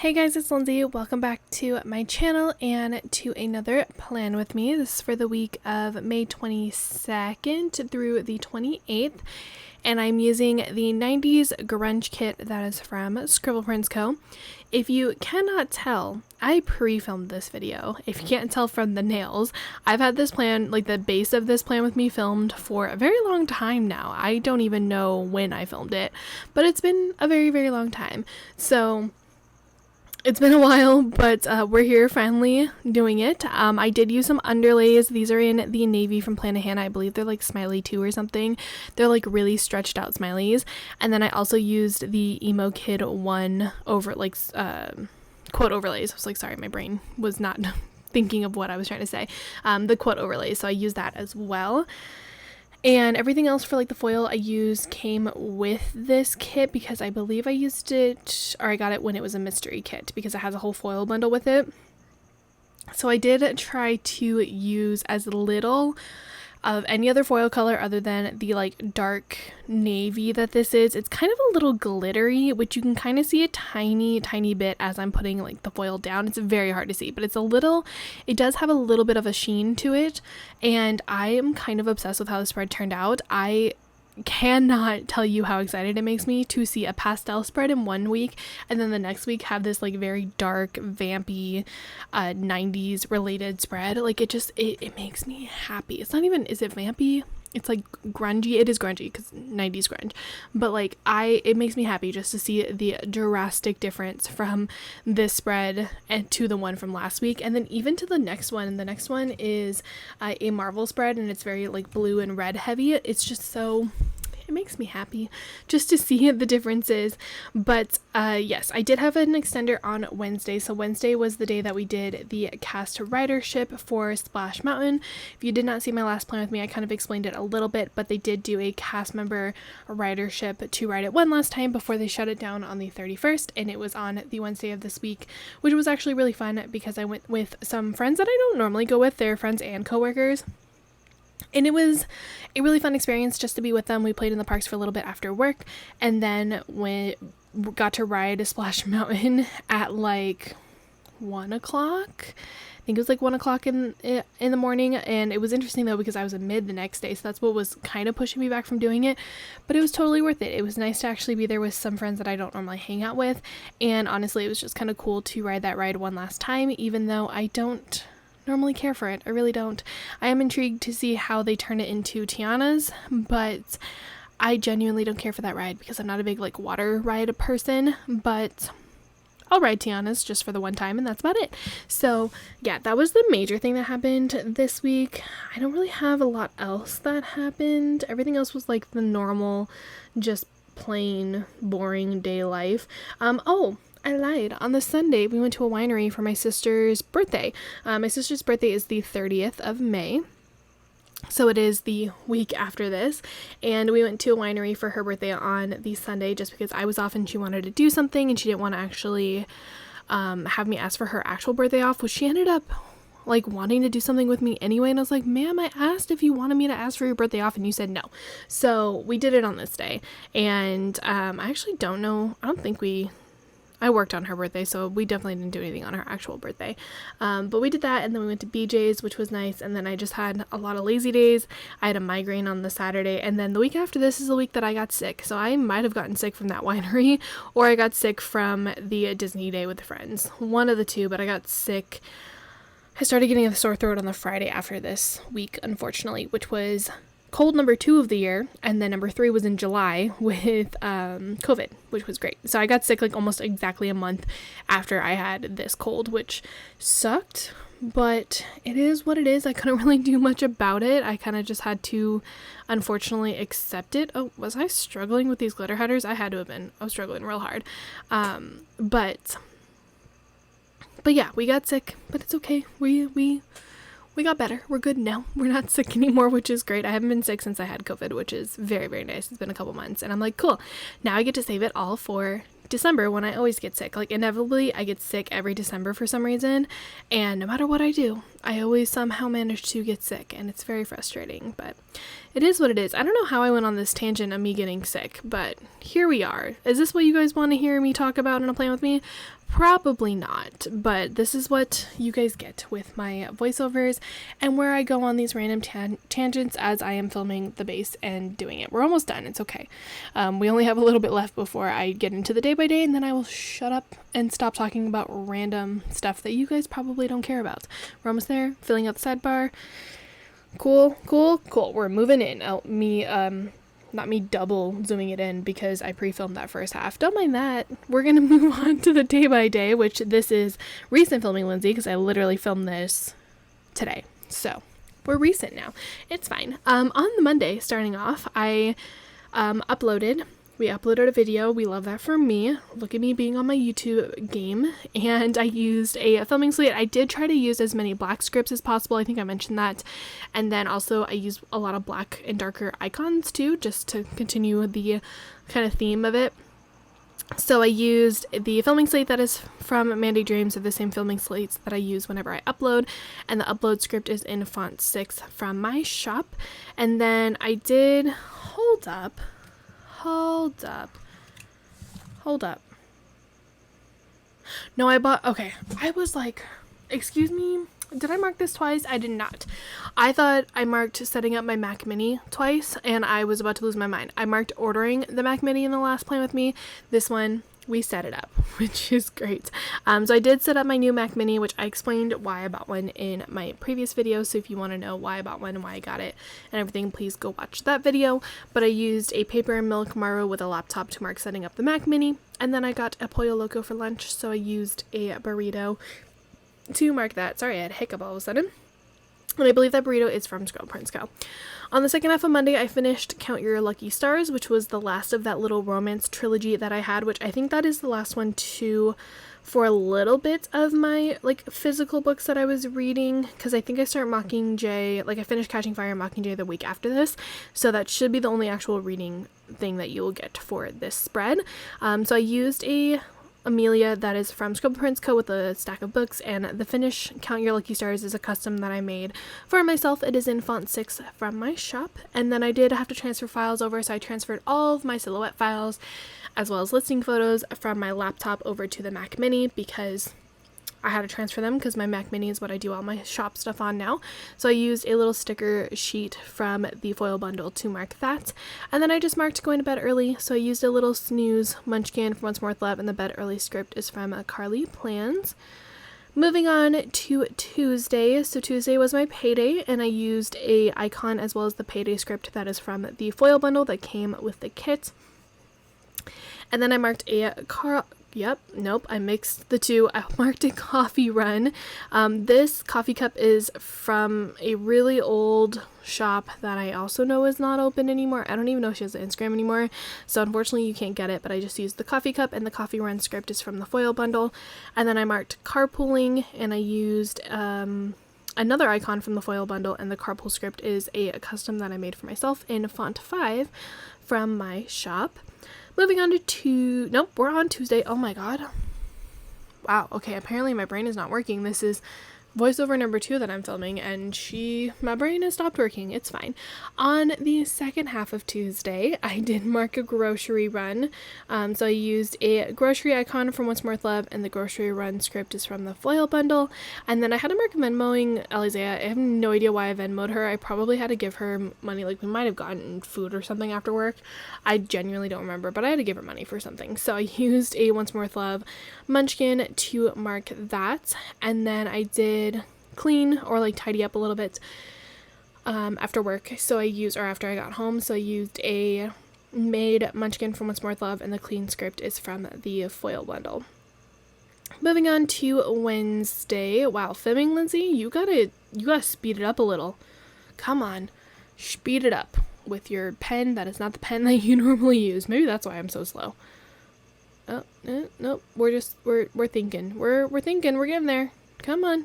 Hey guys, it's Lindsay. Welcome back to my channel and to another plan with me. This is for the week of May 22nd through the 28th, and I'm using the 90s grunge kit that is from Scribble Co. If you cannot tell, I pre-filmed this video. If you can't tell from the nails, I've had this plan, like the base of this plan with me, filmed for a very long time now. I don't even know when I filmed it, but it's been a very, very long time. So it's been a while, but we're here finally doing it. I did use some underlays. These are in the navy from Plan to Hannah. I believe they're like Smiley 2 or something. They're like really stretched out smileys. And then I also used the Emo Kid 1 over like quote overlays. I was like, sorry, my brain was not thinking of what I was trying to say. The quote overlays. So I used that as well. And everything else for like the foil I used came with this kit because I believe I used it, or I got it when it was a mystery kit because it has a whole foil bundle with it. So I did try to use as little of any other foil color other than the like dark navy that this is. It's kind of a little glittery, which you can kind of see a tiny bit as I'm putting like the foil down. It's very hard to see, but it does have a little bit of a sheen to it, and I am kind of obsessed with how the spread turned out. I cannot tell you how excited it makes me to see a pastel spread in one week and then the next week have this like very dark vampy 90s related spread. Like it makes me happy. It's not even, is it vampy? It's like grungy. It is grungy because 90s grunge, but like it makes me happy just to see the drastic difference from this spread and to the one from last week, and then even to the next one. And the next one is a Marvel spread, and it's very like blue and red heavy. It's just so, it makes me happy just to see the differences. But yes, I did have an extender on Wednesday. So Wednesday was the day that we did the cast ridership for Splash Mountain. If you did not see my last plan with me, I kind of explained it a little bit, but they did do a cast member ridership to ride it one last time before they shut it down on the 31st, and it was on the Wednesday of this week, which was actually really fun because I went with some friends that I don't normally go with. They're friends and coworkers. And it was a really fun experience just to be with them. We played in the parks for a little bit after work, and then we got to ride Splash Mountain at like 1 o'clock. I think it was like 1 o'clock in the morning, and it was interesting though because I was in mid the next day, so that's what was kind of pushing me back from doing it, but it was totally worth it. It was nice to actually be there with some friends that I don't normally hang out with, and honestly it was just kind of cool to ride that ride one last time, even though I don't normally care for it. I really don't. I am intrigued to see how they turn it into Tiana's, but I genuinely don't care for that ride because I'm not a big like water ride person, but I'll ride Tiana's just for the one time, and that's about it. So yeah, that was the major thing that happened this week. I don't really have a lot else that happened. Everything else was like the normal, just plain boring day life. Oh, I lied. On the Sunday, we went to a winery for my sister's birthday. My sister's birthday is the 30th of May. So it is the week after this. And we went to a winery for her birthday on the Sunday just because I was off and she wanted to do something and she didn't want to actually have me ask for her actual birthday off, which she ended up like wanting to do something with me anyway. And I was like, ma'am, I asked if you wanted me to ask for your birthday off and you said no. So we did it on this day. And I actually don't know. I worked on her birthday, so we definitely didn't do anything on her actual birthday. But we did that, and then we went to BJ's, which was nice, and then I just had a lot of lazy days. I had a migraine on the Saturday, and then the week after this is the week that I got sick. So I might have gotten sick from that winery, or I got sick from the Disney day with friends. One of the two, but I got sick. I started getting a sore throat on the Friday after this week, unfortunately, which was cold number 2 of the year, and then number 3 was in July with COVID, which was great. So I got sick like almost exactly a month after I had this cold, which sucked, but it is what it is. I couldn't really do much about it. I kind of just had to unfortunately accept it. Oh, was I struggling with these glitter headers? I had to have been. I was struggling real hard. But yeah, we got sick, but it's okay. We got better. We're good now. We're not sick anymore, which is great. I haven't been sick since I had COVID, which is very, very nice. It's been a couple months, and I'm like, cool. Now I get to save it all for December when I always get sick. Like inevitably, I get sick every December for some reason, and no matter what I do, I always somehow manage to get sick, and it's very frustrating, but it is what it is. I don't know how I went on this tangent of me getting sick, but here we are. Is this what you guys want to hear me talk about in a plan with me? Probably not, but this is what you guys get with my voiceovers and where I go on these random tangents as I am filming the base and doing it. We're almost done. It's okay. We only have a little bit left before I get into the day by day, and then I will shut up and stop talking about random stuff that you guys probably don't care about. We're almost there. Filling out the sidebar. Cool. We're moving in. Not me double zooming it in because I pre-filmed that first half. Don't mind that. We're going to move on to the day by day, which this is recent filming, Lindsay, because I literally filmed this today. So we're recent now. It's fine. On the Monday, starting off, we uploaded a video. We love that for me. Look at me being on my YouTube game. And I used a filming slate. I did try to use as many black scripts as possible. I think I mentioned that. And then also I used a lot of black and darker icons too, just to continue the kind of theme of it. So I used the filming slate that is from Mandy Dreams, of the same filming slates that I use whenever I upload. And the upload script is in font 6 from my shop. And then I did, hold up. No, I was like, excuse me, did I mark this twice? I did not. I thought I marked setting up my Mac Mini twice, and I was about to lose my mind. I marked ordering the Mac Mini in the last Plan With Me. This one, we set it up, which is great. So I did set up my new Mac Mini, which I explained why I bought one in my previous video. So if you want to know why I bought one and why I got it and everything, please go watch that video. But I used a paper and milk Maro with a laptop to mark setting up the Mac Mini. And then I got a Pollo Loco for lunch, so I used a burrito to mark that. Sorry, I had a hiccup all of a sudden. And I believe that burrito is from Scribble. On the second half of Monday, I finished Count Your Lucky Stars, which was the last of that little romance trilogy that I had, which I think that is the last one too for a little bit of my physical books that I was reading, because I think I start Mockingjay, I finished Catching Fire and Mockingjay the week after this, so that should be the only actual reading thing that you will get for this spread. So I used a Amelia that is from Scribble Co. with a stack of books, and the finish Count Your Lucky Stars is a custom that I made for myself. It is in font 6 from my shop. And then I did have to transfer files over, so I transferred all of my silhouette files as well as listing photos from my laptop over to the Mac Mini, because I had to transfer them because my Mac Mini is what I do all my shop stuff on now. So I used a little sticker sheet from the foil bundle to mark that. And then I just marked going to bed early. So I used a little snooze munchkin from Once More with Love, and the bed early script is from Carly Plans. Moving on to Tuesday. So Tuesday was my payday, and I used a icon as well as the payday script that is from the foil bundle that came with the kit. And then I marked I mixed the two. I marked a coffee run. This coffee cup is from a really old shop that I also know is not open anymore. I don't even know if she has an Instagram anymore, so unfortunately you can't get it, but I just used the coffee cup, and the coffee run script is from the foil bundle. And then I marked carpooling, and I used another icon from the foil bundle, and the carpool script is a custom that I made for myself in font 5 from my shop. Moving on to we're on Tuesday. Oh my god. Wow, okay, apparently my brain is not working. This is voiceover number 2 that I'm filming, and my brain has stopped working. It's fine. On the second half of Tuesday, I did mark a grocery run. So I used a grocery icon from Once More with Love, and the grocery run script is from the foil bundle. And then I had to mark Venmoing Alizea. I have no idea why I Venmoed her. I probably had to give her money. We might have gotten food or something after work. I genuinely don't remember, but I had to give her money for something. So I used a Once More with Love munchkin to mark that. And then I did clean or tidy up a little bit after work, after I got home, so I used a made munchkin from Once More with Love, and the clean script is from the foil bundle. Moving on to Wednesday. Wow, filming, Lindsay, you gotta speed it up a little. Come on, speed it up with your pen. That is not the pen that you normally use. Maybe that's why I'm so slow. Nope, we're thinking, we're thinking, we're getting there. Come on.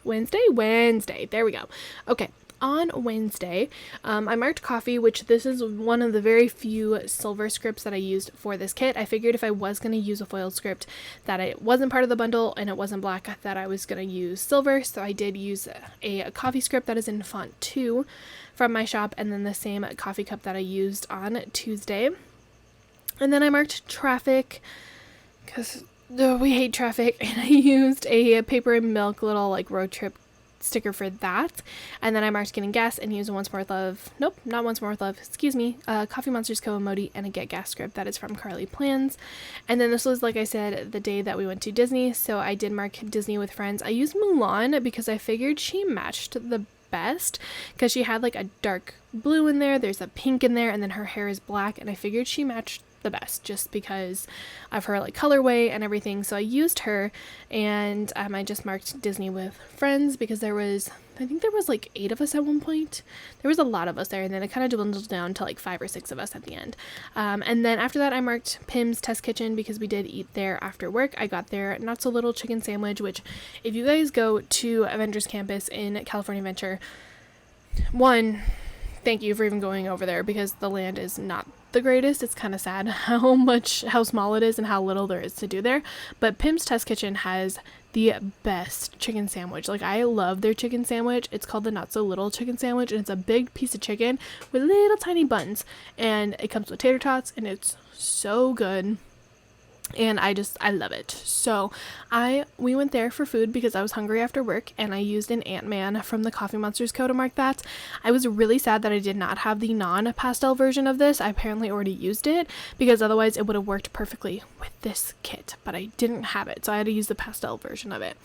Wednesday. There we go. Okay. On Wednesday, I marked coffee, which this is one of the very few silver scripts that I used for this kit. I figured if I was going to use a foil script that it wasn't part of the bundle and it wasn't black, that I was going to use silver. So I did use a coffee script that is in font 2 from my shop, and then the same coffee cup that I used on Tuesday. And then I marked traffic because we hate traffic, and I used a paper and milk little like road trip sticker for that. And then I marked getting gas and used Once More with Love, nope, not Once More with Love, excuse me, Coffee Monsters co-emoji and a get gas script that is from Carly Plans. And then this was, like I said, the day that we went to Disney, so I did mark Disney with Friends. I used Mulan because I figured she matched the best because she had like a dark blue in there's a pink in there, and then her hair is black, and I figured she matched the best just because of her like colorway and everything. So I used her, and I just marked Disney with Friends because I think there was like 8 of us at one point. There was a lot of us there, and then it kind of dwindled down to like 5 or 6 of us at the end. And then after that I marked Pim's Test Kitchen because we did eat there after work. I got their Not So Little chicken sandwich, which if you guys go to Avengers Campus in California Adventure, thank you for even going over there because the land is not the greatest. It's kind of sad how small it is and how little there is to do there. But Pim's Test Kitchen has the best chicken sandwich. Like, I love their chicken sandwich. It's called the Not So Little chicken sandwich, and it's a big piece of chicken with little tiny buns, and it comes with tater tots, and it's so good. And I love it. So we went there for food because I was hungry after work, and I used an Ant-Man from the Coffee Monsters code to mark that. I was really sad that I did not have the non-pastel version of this. I apparently already used it because otherwise it would have worked perfectly with this kit, but I didn't have it, so I had to use the pastel version of it.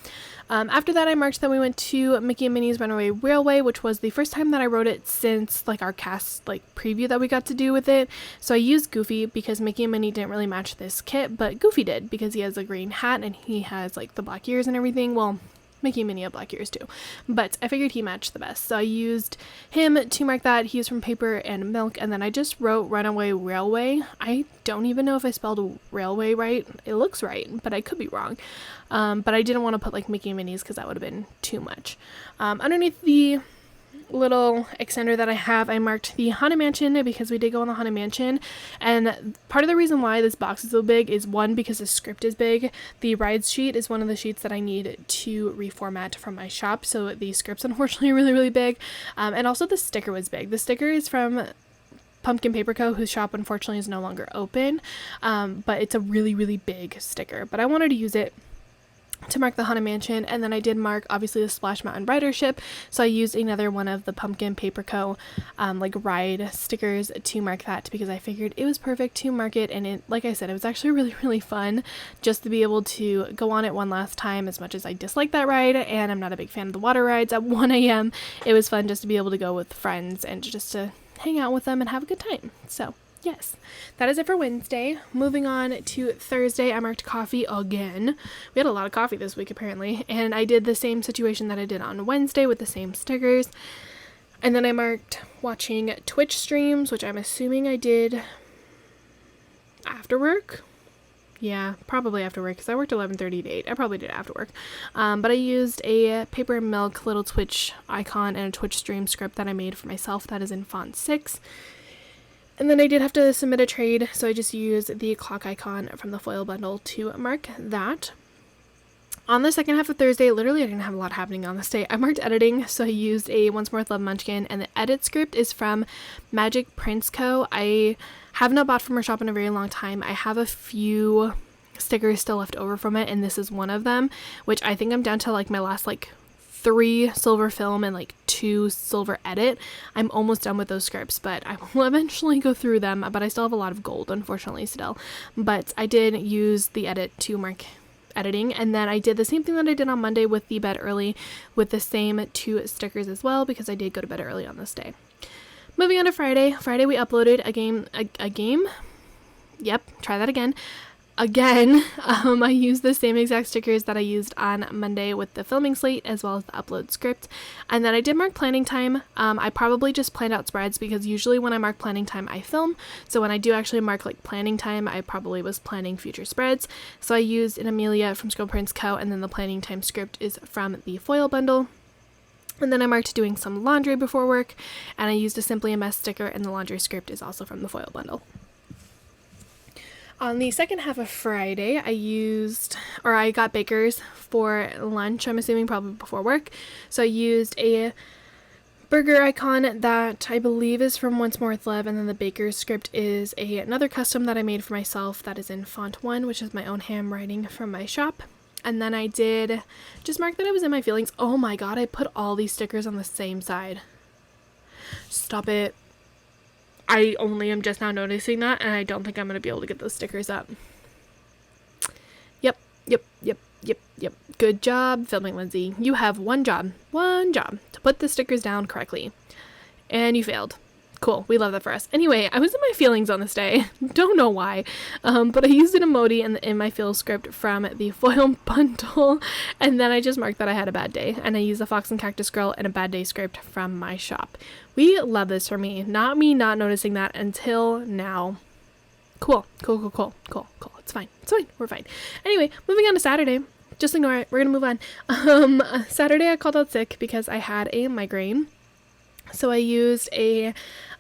After that, I marked that we went to Mickey and Minnie's Runaway Railway, which was the first time that I wrote it since like our cast like preview that we got to do with it. So I used Goofy because Mickey and Minnie didn't really match this kit, but Goofy did because he has a green hat and he has like the black ears and everything. Well, Mickey and Minnie have black ears too, but I figured he matched the best, so I used him to mark that. He's from Paper and Milk, and then I just wrote Runaway Railway. I don't even know if I spelled railway right. It looks right, but I could be wrong. But I didn't want to put like Mickey and Minnie's because that would have been too much. Underneath the little extender that I have, I marked the Haunted Mansion because we did go on the Haunted Mansion, and part of the reason why this box is so big is one, because the script is big. The rides sheet is one of the sheets that I need to reformat from my shop, so the script's unfortunately really, really big, and also the sticker was big. The sticker is from Pumpkin Paper Co., whose shop unfortunately is no longer open, but it's a really, really big sticker, but I wanted to use it to mark the Haunted Mansion. And then I did mark obviously the Splash Mountain ridership, so I used another one of the Pumpkin Paper Co. Like ride stickers to mark that because I figured it was perfect to mark it. And it, like I said, it was actually really, really fun just to be able to go on it one last time. As much as I dislike that ride and I'm not a big fan of the water rides at 1 a.m., it was fun just to be able to go with friends and just to hang out with them and have a good time. So yes, that is it for Wednesday. Moving on to Thursday, I marked coffee again. We had a lot of coffee this week apparently, and I did the same situation that I did on Wednesday with the same stickers. And then I marked watching Twitch streams, which I'm assuming I did after work. Yeah, probably after work because I worked 11:30 to 8. I probably did it after work. But I used a Paper and Milk little Twitch icon and a Twitch stream script that I made for myself that is in font 6. And then I did have to submit a trade, so I just used the clock icon from the foil bundle to mark that. On the second half of Thursday, literally I didn't have a lot happening on this day. I marked editing, so I used a Once More with Love Munchkin, and the edit script is from Magic Prince Co. I have not bought from her shop in a very long time. I have a few stickers still left over from it, and this is one of them, which I think I'm down to like my last like 3 silver film and like 2 silver edit. I'm almost done with those scripts, but I will eventually go through them, but I still have a lot of gold unfortunately still. But I did use the edit to mark editing, and then I did the same thing that I did on Monday with the bed early with the same 2 stickers as well because I did go to bed early on this day. Moving on to Friday. Friday we uploaded a game. Yep, try that again. I used the same exact stickers that I used on Monday with the filming slate as well as the upload script. And then I did mark planning time. I probably just planned out spreads because usually when I mark planning time, I film. So when I do actually mark like planning time, I probably was planning future spreads. So I used an Amelia from Scribble Prince Co. and then the planning time script is from the foil bundle. And then I marked doing some laundry before work, and I used a Simply a Mess sticker, and the laundry script is also from the foil bundle. On the second half of Friday, I got Baker's for lunch, I'm assuming probably before work. So I used a burger icon that I believe is from Once More with Love, and then the baker's script is another custom that I made for myself that is in font 1, which is my own handwriting from my shop. And then I did just mark that I was in my feelings. Oh my god, I put all these stickers on the same side. Stop it. I only am just now noticing that, and I don't think I'm going to be able to get those stickers up. Yep. Good job, Filming Lindsay. You have one job, to put the stickers down correctly. And you failed. Cool, we love that for us. Anyway, I was in my feelings on this day. Don't know why. But I used an emoji in my feel script from the foil bundle. And then I just marked that I had a bad day. And I used a Fox and Cactus Girl and a bad day script from my shop. We love this for me. Not me not noticing that until now. Cool. It's fine. We're fine. Anyway, moving on to Saturday. Just ignore it. We're going to move on. Saturday I called out sick because I had a migraine. So I used a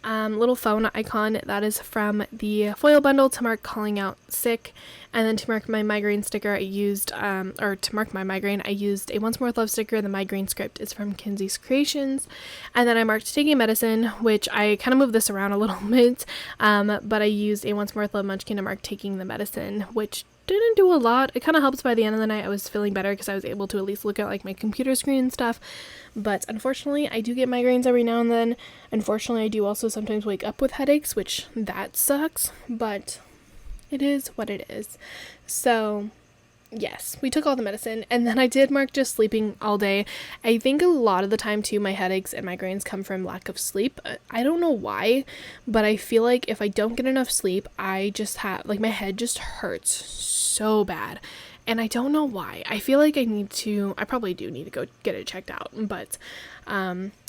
little phone icon that is from the foil bundle to mark calling out sick. And then to mark my migraine sticker, I used, to mark my migraine, I used a Once More with Love sticker. The migraine script is from Kinsey's Creations. And then I marked taking medicine, which I kind of moved this around a little bit. But I used a Once More with Love munchkin to mark taking the medicine, which didn't do a lot. It kind of helps by the end of the night. I was feeling better because I was able to at least look at like my computer screen and stuff. But unfortunately, I do get migraines every now and then. Unfortunately, I do also sometimes wake up with headaches, which that sucks. But it is what it is. So yes, we took all the medicine, and then I did mark just sleeping all day. I think a lot of the time too, my headaches and migraines come from lack of sleep. I don't know why, but I feel like if I don't get enough sleep, I just have, like, my head just hurts so bad. And I don't know why. I feel like I probably do need to go get it checked out, but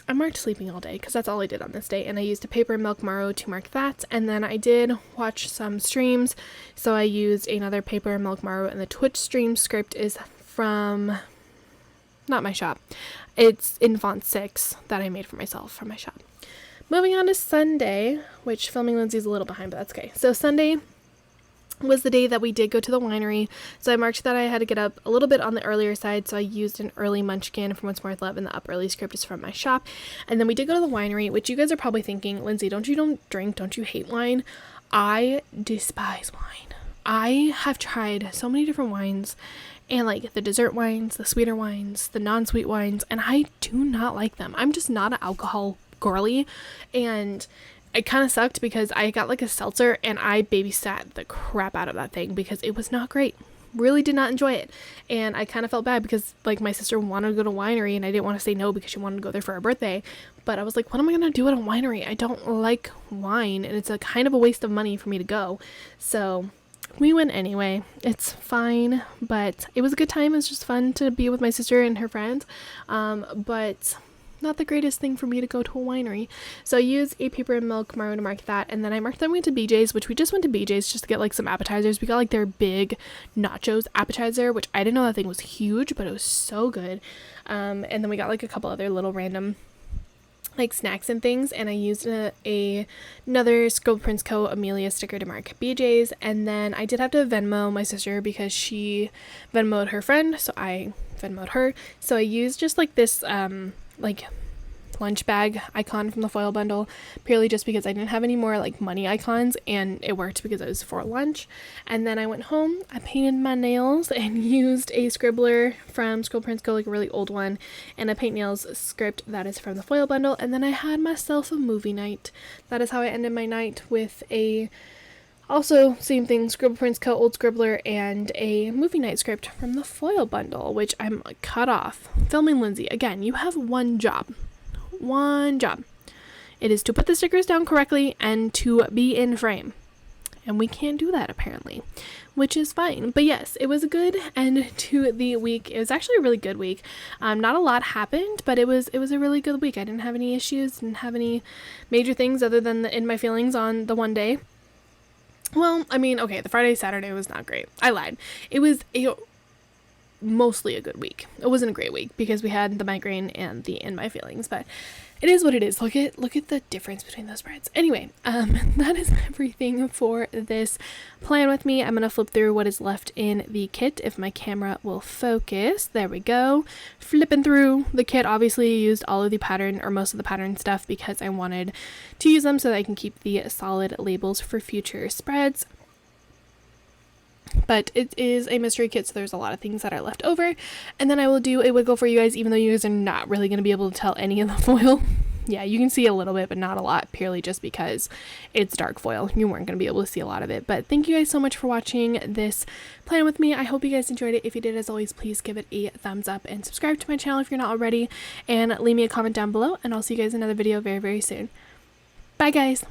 I marked sleeping all day because that's all I did on this day, and I used a paper and milk Maro to mark that. And then I did watch some streams, so I used another paper and milk Maro, and the Twitch stream script is from not my shop. It's in font 6 that I made for myself from my shop. Moving on to Sunday, which Filming Lindsay's a little behind, but that's okay. So Sunday was the day that we did go to the winery, so I marked that I had to get up a little bit on the earlier side, so I used an early munchkin from Once More with Love, and the up early script is from my shop. And then we did go to the winery, which you guys are probably thinking, Lindsay, don't you drink, don't you hate wine? I despise wine. I have tried so many different wines, and like the dessert wines, the sweeter wines, the non-sweet wines, and I do not like them. I'm just not an alcohol girly, and it kind of sucked because I got like a seltzer and I babysat the crap out of that thing because it was not great. Really did not enjoy it. And I kind of felt bad because like my sister wanted to go to a winery and I didn't want to say no because she wanted to go there for her birthday. But I was like, what am I going to do at a winery? I don't like wine and it's a kind of a waste of money for me to go. So we went anyway. It's fine, but it was a good time. It was just fun to be with my sister and her friends. But not the greatest thing for me to go to a winery. So I used a paper and milk Maro to mark that, and then I marked that we went to BJ's, which we just went to BJ's just to get like some appetizers. We got like their big nachos appetizer, which I didn't know that thing was huge, but it was so good. And then we got like a couple other little random like snacks and things, and I used another Scribble Prince Co. Amelia sticker to mark BJ's. And then I did have to Venmo my sister because she Venmo'd her friend, so I Venmo'd her. So I used just like this like lunch bag icon from the foil bundle, purely just because I didn't have any more like money icons, and it worked because it was for lunch. And then I went home, I painted my nails and used a scribbler from Scribble Prince Co., like a really old one, and a paint nails script that is from the foil bundle. And then I had myself a movie night. That is how I ended my night, with also, same thing, Scribble Prince Co. old scribbler and a movie night script from the foil bundle, which I'm cut off. Filming Lindsay, again, you have one job. One job. It is to put the stickers down correctly and to be in frame. And we can't do that apparently, which is fine. But yes, it was a good end to the week. It was actually a really good week. Not a lot happened, but it was a really good week. I didn't have any issues, didn't have any major things other than in my feelings on the one day. Well, I mean, okay, the Friday, Saturday was not great. I lied. It was mostly a good week. It wasn't a great week because we had the migraine and the in my feelings, but it is what it is. Look at the difference between those spreads. Anyway, that is everything for this plan with me. I'm gonna flip through what is left in the kit if my camera will focus. There we go. Flipping through the kit. Obviously used all of the pattern or most of the pattern stuff because I wanted to use them so that I can keep the solid labels for future spreads. But it is a mystery kit, so there's a lot of things that are left over. And then I will do a wiggle for you guys, even though you guys are not really going to be able to tell any of the foil. Yeah, you can see a little bit, but not a lot, purely just because it's dark foil. You weren't going to be able to see a lot of it. But thank you guys so much for watching this plan with me. I hope you guys enjoyed it. If you did, as always, please give it a thumbs up and subscribe to my channel if you're not already. And leave me a comment down below, and I'll see you guys in another video very, very soon. Bye, guys!